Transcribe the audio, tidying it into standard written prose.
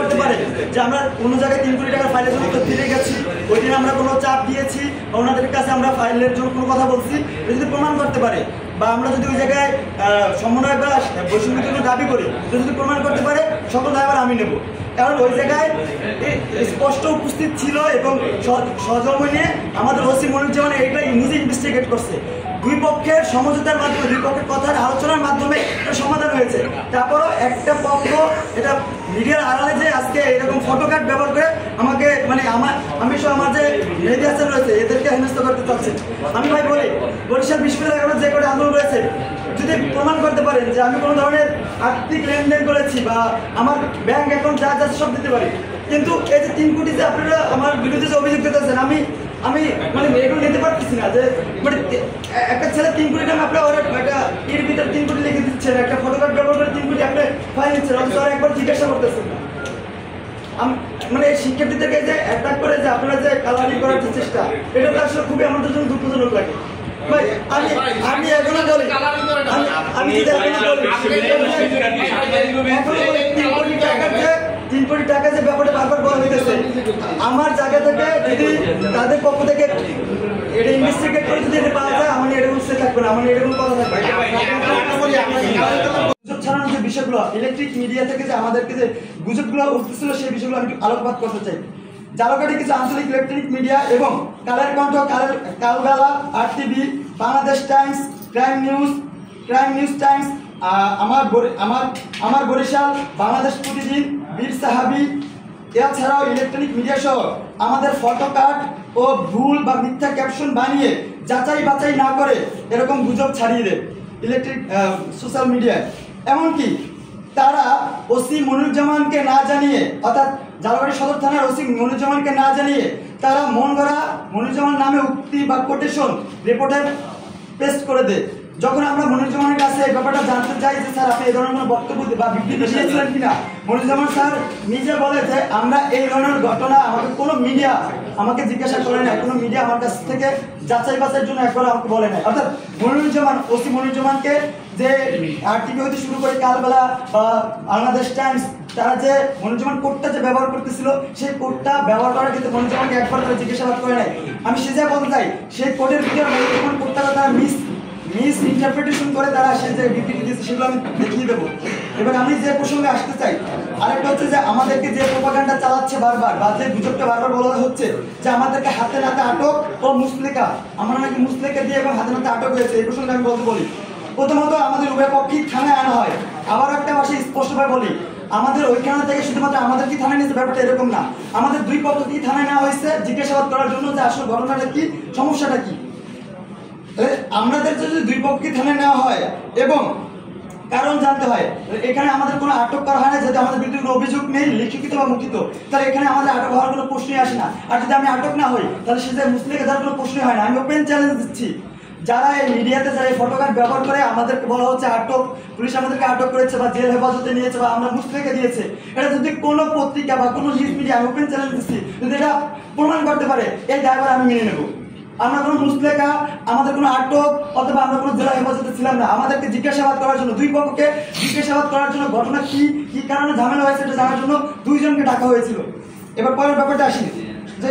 করতে পারে যে আমরা কোনো জায়গায় 3 কোটি টাকার ফাইলের জন্য ফিরে গেছি, ওই দিন আমরা কোনো চাপ দিয়েছি, ওনাদের কাছে আমরা ফাইলের জন্য কোনো কথা বলছি, যদি প্রমাণ করতে পারে, বা আমরা যদি ওই জায়গায় সমন্বয় বা বৈষম্যের জন্য দাবি করি, যদি প্রমাণ করতে পারে সকল দায়ভার আমি নেব। কারণ ওই জায়গায় স্পষ্ট উপস্থিত ছিল এবং সহজমনে আমাদের ওসি মনিরুজ্জামান এইটা নিজে ইনভেস্টিগেট করছে। দুই পক্ষের সমঝোতার মাধ্যমে, দুই পক্ষের কথার আলোচনার মাধ্যমে এটা সমাধান হয়েছে। তারপরও একটা পক্ষ এটা মিডিয়ার আড়ালে যে আজকে এরকম ফটো কার্ড ব্যবহার করে আমাকে আমি সহ আমার যে মেডিয়া আছে রয়েছে এদেরকে হেনস্থ করতে চাচ্ছে। আমি ভাই বলি, বরিশাল বিশ্ববিদ্যালয়ের যে করে আন্দোলন রয়েছে, যদি প্রমাণ করতে পারেন যে আমি কোনো ধরনের আর্থিক লেনদেন করেছি বা আমার ব্যাংক অ্যাকাউন্ট যা যা সব দিতে পারি, কিন্তু এই যে 3 কোটি যে আপনারা আমার বিরুদ্ধে যে অভিযোগ দিতেছেন, আমি এগুলো নিতে পারতেছি না। যে একটা ছেলে 3 কোটি টাকা আপনার একটা এর ভিতরে 3 কোটি লিখে দিচ্ছেন, একটা ফটো কার্ড ব্যবহার করে 3 কোটি আপনি ফাইল নিচ্ছেন, অথচ একবার জিজ্ঞাসা করতেছেন না। এই শিক্ষার্থীদেরকে যে অ্যাটাক করে যে আপনারা যে কালারিং করার চেষ্টা, এটা তো আসলে খুবই আমাদের জন্য দুঃখজনক লাগে। ভাই আমি এখনো বলি, আমি যদি এখনো বলি 3 কোটি টাকা যে ব্যাপারে বারবার বলা হইতেছে, আমার জায়গা থেকে যদি তাদের পক্ষ থেকে এটা ইনভেস্টিগেট করে যদি এটা পাওয়া যায়, আমার এটা উৎসাহ থাকবে না, আমার এটা কোনো কথা থাকবে না। গুজব ছড়ানোর যে বিষয়গুলো, ইলেকট্রিক মিডিয়া থেকে যে আমাদেরকে যে গুজবগুলো উঠতেছিল, সেই বিষয়গুলো আমি আলোকপাত করতে চাই। জালকাঠি কিছু আঞ্চলিক ইলেকট্রনিক মিডিয়া এবং কালের কণ্ঠ, কালবেলা, RTV, Bangladesh Times, crime news Times, আমার বরিশাল, বাংলাদেশ প্রতিদিন, বীর সাহাবি, এছাড়াও ইলেকট্রনিক মিডিয়া সহ আমাদের ফটো কার্ড ও ভুল বা মিথ্যা ক্যাপশন বানিয়ে যাচাই বাছাই না করে এরকম গুজব ছাড়িয়ে দেয় ইলেকট্রিক সোশ্যাল মিডিয়ায়। এমনকি তারা ওসি মনিরুজ্জামানকে না জানিয়ে, অর্থাৎ জালকাঠি সদর থানার ওসি মনিরুজ্জামানকে না জানিয়ে তারা মন গড়া মনিরুজ্জামান নামে উক্তি বা কোটেশন রিপোর্টে পেস্ট করে দেয়। যখন আমরা মনিরুজ্জামানের কাছে এই ব্যাপারটা জানতে চাই যে স্যার আপনি এই ধরনের কোনো বক্তব্য বা বিবৃতি দিয়েছিলেন কিনা, মনিরুজ্জামান স্যার নিজে বলে যে আমরা এই ধরনের ঘটনা আমাকে কোনো মিডিয়া আমাকে জিজ্ঞাসা করে নাই, কোনো মিডিয়া আমার কাছ থেকে যাচাই বাছাইয়ের জন্য একবার আমাকে বলে নাই। অর্থাৎ মনিরুজ্জামান, ওসি মনিরুজ্জামানকে যে RTV হইতে শুরু করে কালবেলা বা বাংলাদেশ টাইমস, তারা যে মনিরুজ্জামান কোডটা যে ব্যবহার করতেছিল, সেই কোডটা ব্যবহার করার ক্ষেত্রে মনিরুজ্জামানকে একবার করে জিজ্ঞাসাবাদ করে নাই। আমি সে যা বলতে চাই, সেই কোডের ভিতরে মনিরুজ্জামান কোডটা তারা মিস ইন্টারপ্রিটেশন করে তারা সে যে বিবৃতি দিয়েছে সেগুলো আমি দেখিয়ে দেবো। এবার আমি যে প্রসঙ্গে আসতে চাই, আরেকটা হচ্ছে যে আমাদেরকে যে প্রোপাগান্ডা চালাচ্ছে বারবার, বা যে গুজবটা বারবার বলা হচ্ছে যে আমাদেরকে হাতে নাতে আটক ও মুসলেকা, আমরা নাকি মুসলেকা দিয়ে এবং হাতে নাতে আটক হয়েছে, এই প্রসঙ্গে আমি বলি। প্রথমত আমাদের উভয় পক্ষেই থানায় আনা হয়। আবার একটা ভাষায় স্পষ্টভাবে বলি, আমাদের ওইখানে থেকে শুধুমাত্র আমাদের কি থানায় নিয়েছে ব্যাপারটা এরকম না, আমাদের দুই পক্ষকেই থানায় নেওয়া হয়েছে জিজ্ঞাসাবাদ করার জন্য যে আসলে ঘটনাটা কি, সমস্যাটা কি। আমাদের যদি দুই পক্ষকে থানায় নেওয়া হয় এবং কারণ জানতে হয়, এখানে আমাদের কোনো আটক করা হয় না, যেহেতু আমাদের বিরুদ্ধে কোনো অভিযোগ নেই লিখিত বা মৌখিত, তাহলে এখানে আমাদের আটক হওয়ার কোনো প্রশ্নই আসে না। আর যদি আমি আটক না হই, তাহলে সে যে মুসলিমকে যাওয়ার কোনো প্রশ্নই হয় না। আমি ওপেন চ্যালেঞ্জ দিচ্ছি, যারা এই মিডিয়াতে যারা এই ফটো কার্ড ব্যবহার করে আমাদেরকে বলা হচ্ছে আটক, পুলিশ আমাদেরকে আটক করেছে বা জেল হেফাজতে নিয়েছে বা আমরা মুসলিমকে দিয়েছে, এটা যদি কোনো পত্রিকা বা কোনো নিউজ মিডিয়া, আমি ওপেন চ্যালেঞ্জ দিচ্ছি, যদি এটা প্রমাণ করতে পারে, এই দায়ভার আমি মেনে নেব। আমরা কোনো মুসলেকা, আমাদের কোনো আটক অথবা আমরা কোনো জেলা হেফাজতে ছিলাম না। আমাদেরকে জিজ্ঞাসাবাদ করার জন্য, দুই পক্ষকে জিজ্ঞাসাবাদ করার জন্য, ঘটনা কি কারণে ঝামেলা হয়েছে এটা জানার জন্য 2 জনকে ডাকা হয়েছিল। এবার পরের ব্যাপারটা আসি, যে